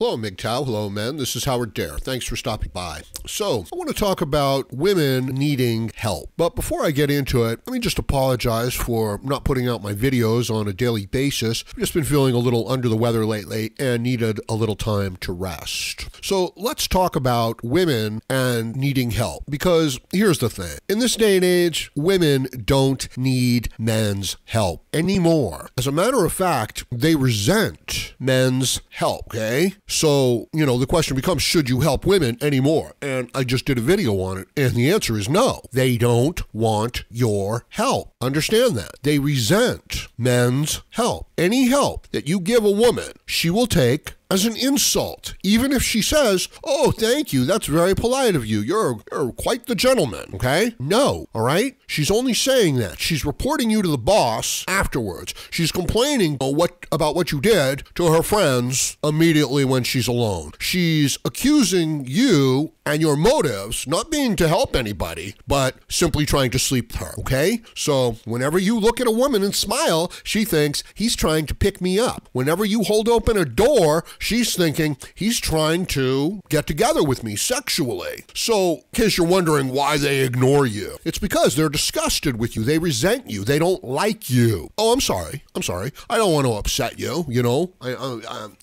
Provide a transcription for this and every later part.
Hello, MGTOW. Hello, men. This is Howard Dare. Thanks for stopping by. So, I want to talk about women needing help. But before I get into it, let me just apologize for not putting out my videos on a daily basis. I've just been feeling a little under the weather lately and needed a little time to rest. So, let's talk about women and needing help. Because here's the thing. In this day and age, women don't need men's help anymore. As a matter of fact, they resent men's help, okay? So, the question becomes, should you help women anymore? And I just did a video on it, and the answer is no. They don't want your help. Understand that. They resent men's help. Any help that you give a woman, she will take as an insult, even if she says, "Oh, thank you, that's very polite of you. You're quite the gentleman," okay? No, all right? She's only saying that. She's reporting you to the boss afterwards. She's complaining about what you did to her friends immediately when she's alone. She's accusing you and your motives not being to help anybody, but simply trying to sleep with her, okay? So whenever you look at a woman and smile, she thinks, he's trying to pick me up. Whenever you hold open a door, she's thinking, he's trying to get together with me sexually. So, in case you're wondering why they ignore you, it's because they're disgusted with you. They resent you. They don't like you. Oh, I'm sorry. I don't want to upset you,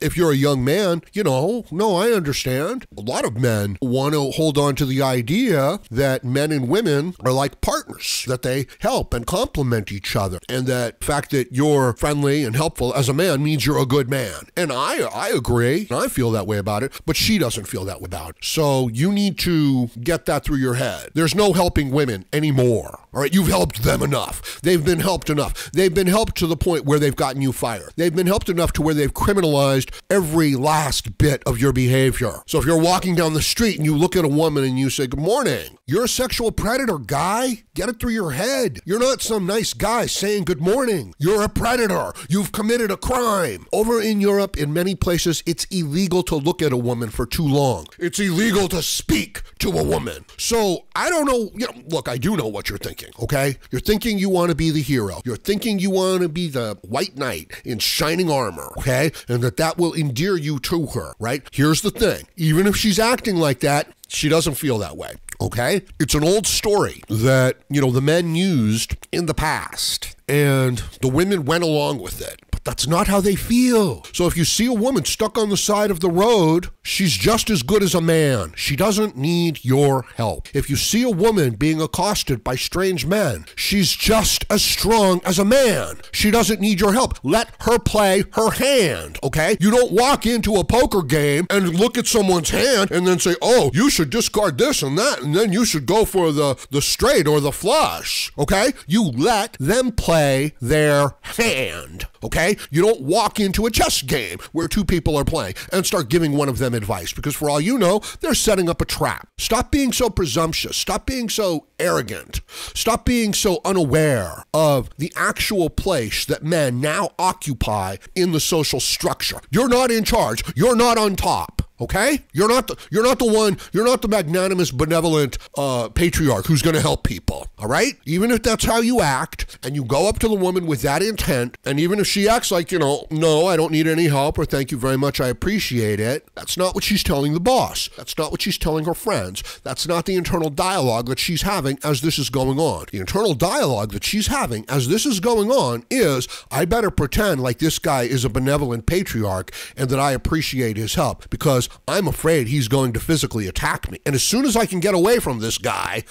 if you're a young man, no, I understand. A lot of men want to hold on to the idea that men and women are like partners, that they help and complement each other, and that the fact that you're friendly and helpful as a man means you're a good man. And I agree, and I feel that way about it, but she doesn't feel that way about it. So you need to get that through your head. There's no helping women anymore. All right, you've helped them enough. They've been helped enough. They've been helped to the point where they've gotten you fired. They've been helped enough to where they've criminalized every last bit of your behavior. So if you're walking down the street and you look at a woman and you say, "Good morning," you're a sexual predator, guy. Get it through your head. You're not some nice guy saying good morning. You're a predator. You've committed a crime. Over in Europe, in many places, it's illegal to look at a woman for too long. It's illegal to speak to a woman. So I don't know, look, I do know what you're thinking, okay? You're thinking you want to be the hero. You're thinking you want to be the white knight in shining armor, okay? And that will endear you to her, right? Here's the thing. Even if she's acting like that, she doesn't feel that way, okay? It's an old story that, the men used in the past, and the women went along with it. But that's not how they feel. So if you see a woman stuck on the side of the road, she's just as good as a man. She doesn't need your help. If you see a woman being accosted by strange men, she's just as strong as a man. She doesn't need your help. Let her play her hand, okay? You don't walk into a poker game and look at someone's hand and then say, "Oh, you should discard this and that, and then you should go for the straight or the flush," okay? You let them play their hand, okay? You don't walk into a chess game where two people are playing and start giving one of them advice, because for all you know, they're setting up a trap. Stop being so presumptuous. Stop being so arrogant. Stop being so unaware of the actual place that men now occupy in the social structure. You're not in charge. You're not on top. Okay? You're not the magnanimous, benevolent patriarch who's going to help people, all right? Even if that's how you act, and you go up to the woman with that intent, and even if she acts like, "No, I don't need any help," or "Thank you very much, I appreciate it," that's not what she's telling the boss. That's not what she's telling her friends. That's not the internal dialogue that she's having as this is going on. The internal dialogue that she's having as this is going on is, I better pretend like this guy is a benevolent patriarch and that I appreciate his help, because I'm afraid he's going to physically attack me. And as soon as I can get away from this guy,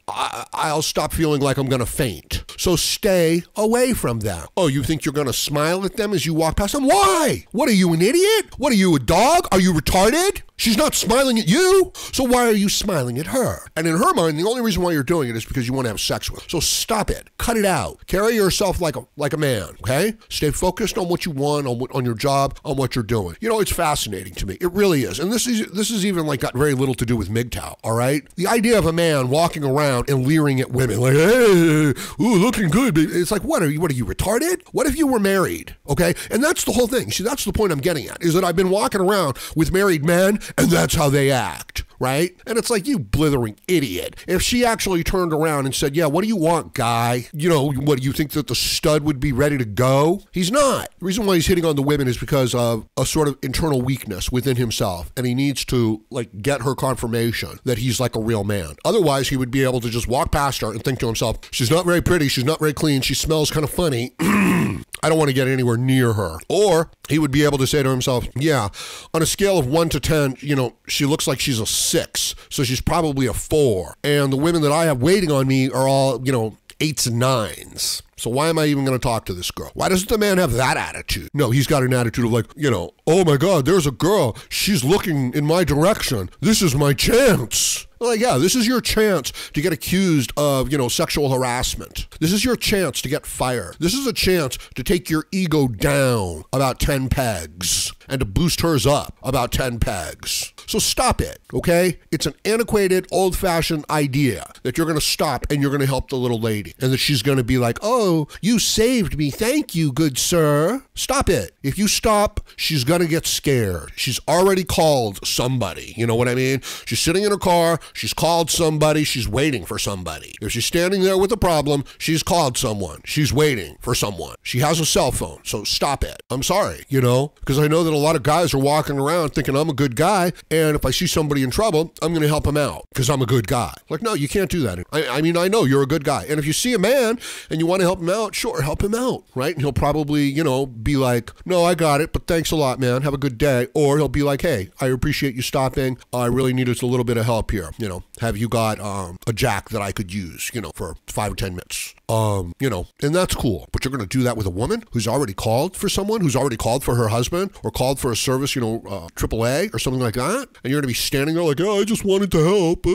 I'll stop feeling like I'm going to faint. So stay away from them. Oh, you think you're going to smile at them as you walk past them? Why? What are you, an idiot? What are you, a dog? Are you retarded? She's not smiling at you, so why are you smiling at her? And in her mind, the only reason why you're doing it is because you want to have sex with her. So stop it. Cut it out. Carry yourself like a man, okay? Stay focused on what you want, on your job, on what you're doing. It's fascinating to me. It really is. And this is even got very little to do with MGTOW, all right? The idea of a man walking around and leering at women like, "Hey, ooh, looking good." It's like, what are you retarded? What if you were married, okay? And that's the whole thing. See, that's the point I'm getting at, is that I've been walking around with married men, and that's how they act. right? And it's like, you blithering idiot. If she actually turned around and said, yeah, what do you want, guy? You know, what, do you think that the stud would be ready to go? He's not. The reason why he's hitting on the women is because of a sort of internal weakness within himself, and he needs to like get her confirmation that he's like a real man. Otherwise, he would be able to just walk past her and think to himself, she's not very pretty, she's not very clean, she smells kind of funny. I don't want to get anywhere near her. Or he would be able to say to himself, yeah, on a scale of 1 to 10, you know, she looks like she's a 6, so she's probably a 4. And the women that I have waiting on me are all, you know, 8s and 9s. So why am I even going to talk to this girl? Why doesn't the man have that attitude? No, he's got an attitude of like, you know, oh my God, there's a girl. She's looking in my direction. This is my chance. Like, yeah, this is your chance to get accused of, you know, sexual harassment. This is your chance to get fired. This is a chance to take your ego down about 10 pegs and to boost hers up about 10 pegs. So stop it, okay? It's an antiquated, old-fashioned idea that you're going to stop and you're going to help the little lady and that she's going to be like, oh, you saved me. Thank you, good sir. Stop it. If you stop, she's going to get scared. She's already called somebody. You know what I mean? She's sitting in her car. She's called somebody. She's waiting for somebody. If she's standing there with a problem, she's called someone. She's waiting for someone. She has a cell phone. So stop it. I'm sorry, you know, because I know that a lot of guys are walking around thinking I'm a good guy. And if I see somebody in trouble, I'm going to help him out because I'm a good guy. Like, no, you can't do that. I mean, I know you're a good guy. And if you see a man and you want to help him out, sure, help him out, right? And he'll probably, you know, be like, no, I got it, but thanks a lot, man. Have a good day. Or he'll be like, hey, I appreciate you stopping. I really needed a little bit of help here. You know, have you got a jack that I could use, you know, for 5 or 10 minutes? You know, and that's cool. But you're going to do that with a woman who's already called for someone, who's already called for her husband or called for a service, you know, AAA or something like that. And you're going to be standing there like, oh, I just wanted to help.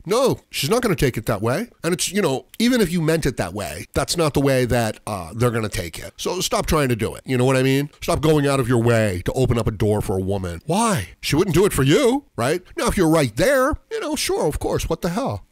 No, she's not going to take it that way. And it's, you know, even if you meant it that way, that's not the way that they're going to take it. So stop trying to do it. You know what I mean? Stop going out of your way to open up a door for a woman. Why? She wouldn't do it for you, right? Now, if you're right there, you know, sure, of course. What the hell?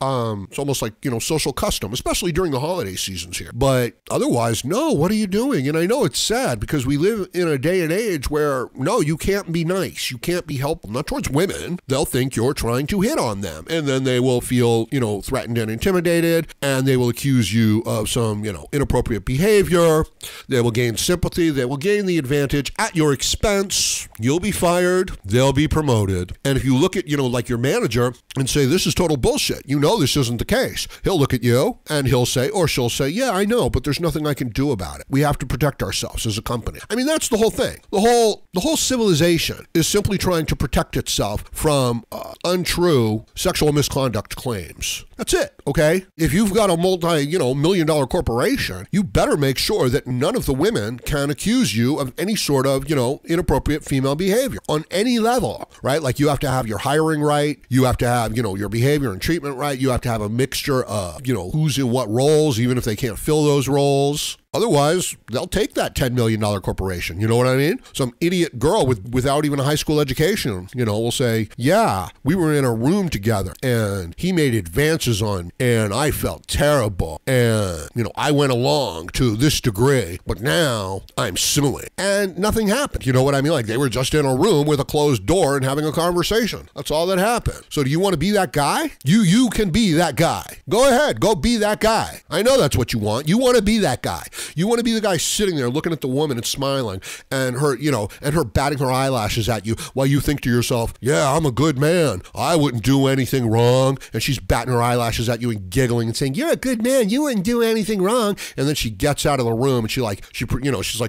It's almost like, you know, social custom, especially during the holiday seasons here. But otherwise, no, what are you doing? And I know it's sad because we live in a day and age where, no, you can't be nice. You can't be helpful. Not towards women. They'll think you're trying to hit on them. And then they will feel, you know, threatened and intimidated. And they will accuse you of some, you know, inappropriate behavior. They will gain sympathy. They will gain the advantage at your expense. You'll be fired. They'll be promoted. And if you look at, you know, like your manager and say, this is total bullshit, you know this isn't the case. He'll look at you and he'll say, or she'll say, yeah, I know, but there's nothing I can do about it. We have to protect ourselves as a company. I mean, that's the whole thing. The whole civilization is simply trying to protect itself from untrue sexual misconduct claims. That's it, okay? If you've got a multi-million-dollar corporation, you better make sure that none of the women can accuse you of any sort of, you know, inappropriate female behavior on any level, right? Like you have to have your hiring right. You have to have, you know, your behavior and treatment right. You have to have a mixture of, you know, who's in what roles, even if they can't fill those roles. Otherwise, they'll take that $10 million corporation. You know what I mean? Some idiot girl without even a high school education, you know, will say, yeah, we were in a room together and he made advances on, and I felt terrible. And, you know, I went along to this degree, but now I'm suing. And nothing happened. You know what I mean? Like they were just in a room with a closed door and having a conversation. That's all that happened. So do you want to be that guy? You can be that guy. Go ahead. Go be that guy. I know that's what you want. You want to be that guy. You want to be the guy sitting there looking at the woman and smiling and her, you know, and her batting her eyelashes at you while you think to yourself, yeah, I'm a good man. I wouldn't do anything wrong. And she's batting her eyelashes at you and giggling and saying, you're a good man. You wouldn't do anything wrong. And then she gets out of the room and she's like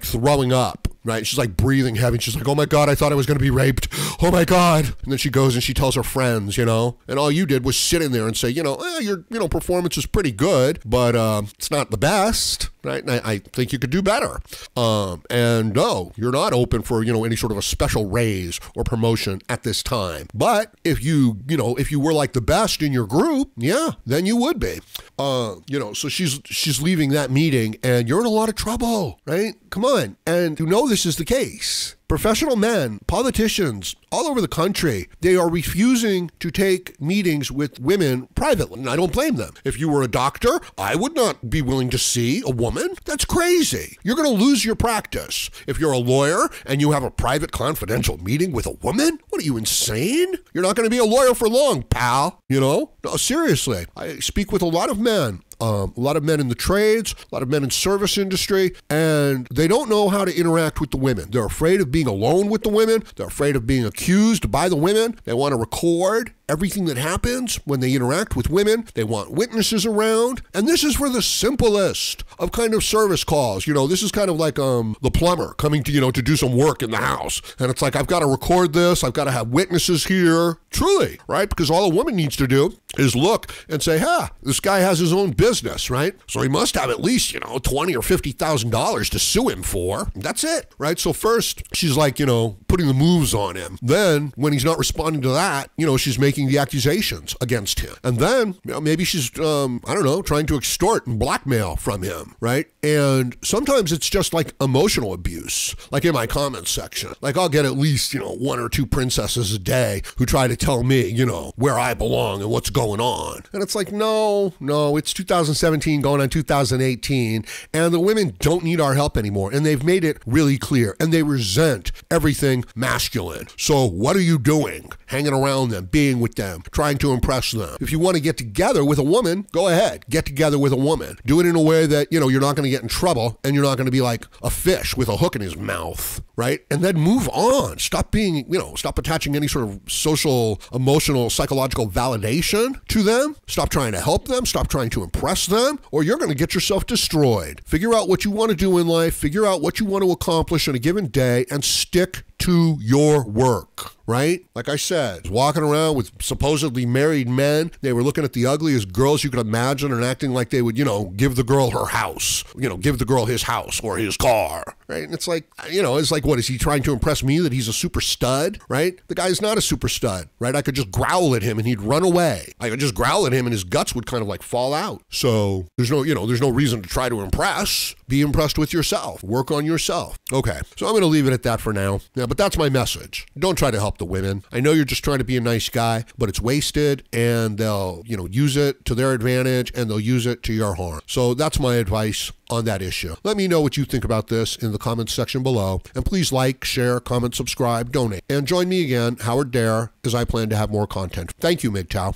throwing up. Right? She's like breathing heavy. She's like, oh my God, I thought I was going to be raped. Oh my God. And then she goes and she tells her friends, you know, and all you did was sit in there and say, your performance is pretty good, but it's not the best. Right? And I think you could do better. And no, you're not open for, you know, any sort of a special raise or promotion at this time. But if you were like the best in your group, yeah, then you would be. So she's leaving that meeting and you're in a lot of trouble, right? come on. And you know this is the case. Professional men, politicians, all over the country, they are refusing to take meetings with women privately. And I don't blame them. If you were a doctor, I would not be willing to see a woman. That's crazy. You're going to lose your practice. If you're a lawyer and you have a private confidential meeting with a woman, what are you, insane? You're not going to be a lawyer for long, pal. You know? No, seriously. I speak with a lot of men. A lot of men in the trades, a lot of men in service industry, and they don't know how to interact with the women. They're afraid of being alone with the women. They're afraid of being accused by the women. They want to record everything that happens when they interact with women. They want witnesses around. And this is for the simplest of kind of service calls. You know, this is kind of like the plumber coming to, to do some work in the house. And it's like, I've got to record this. I've got to have witnesses here. Truly, right? Because all a woman needs to do is look and say, this guy has his own business, right? So he must have at least, $20,000 or $50,000 to sue him for. That's it, right? So first, she's like, putting the moves on him. Then, when he's not responding to that, she's making the accusations against him. And then, maybe she's, trying to extort and blackmail from him, right? And sometimes it's just like emotional abuse, like in my comments section. Like I'll get at least, one or two princesses a day who try to tell me, where I belong and what's going on. And it's like, no, it's 2017 going on 2018, and the women don't need our help anymore. And they've made it really clear, and they resent everything masculine. So what are you doing? Hanging around them, being with them, trying to impress them. If you want to get together with a woman, go ahead, get together with a woman. Do it in a way that, you're not going to get in trouble, and you're not going to be like a fish with a hook in his mouth, right? And then move on. Stop being, stop attaching any sort of social, emotional, psychological validation to them. Stop trying to help them. Stop trying to impress them, or you're going to get yourself destroyed. Figure out what you want to do in life. Figure out what you want to accomplish in a given day and stick to your work, right? Like I said, walking around with supposedly married men. They were looking at the ugliest girls you could imagine and acting like they would, give the girl her house, give the girl his house or his car, right? And it's like, what, is he trying to impress me that he's a super stud, right? The guy's not a super stud, right? I could just growl at him and he'd run away. I could just growl at him and his guts would kind of like fall out. So there's no reason to try to impress. Be impressed with yourself. Work on yourself. Okay, so I'm going to leave it at that for now. Yeah, but that's my message. Don't try to help the women. I know you're just trying to be a nice guy, but it's wasted, and they'll, use it to their advantage, and they'll use it to your harm. So that's my advice on that issue. Let me know what you think about this in the comments section below, and please like, share, comment, subscribe, donate, and join me again, Howard Dare, as I plan to have more content. Thank you, MGTOW.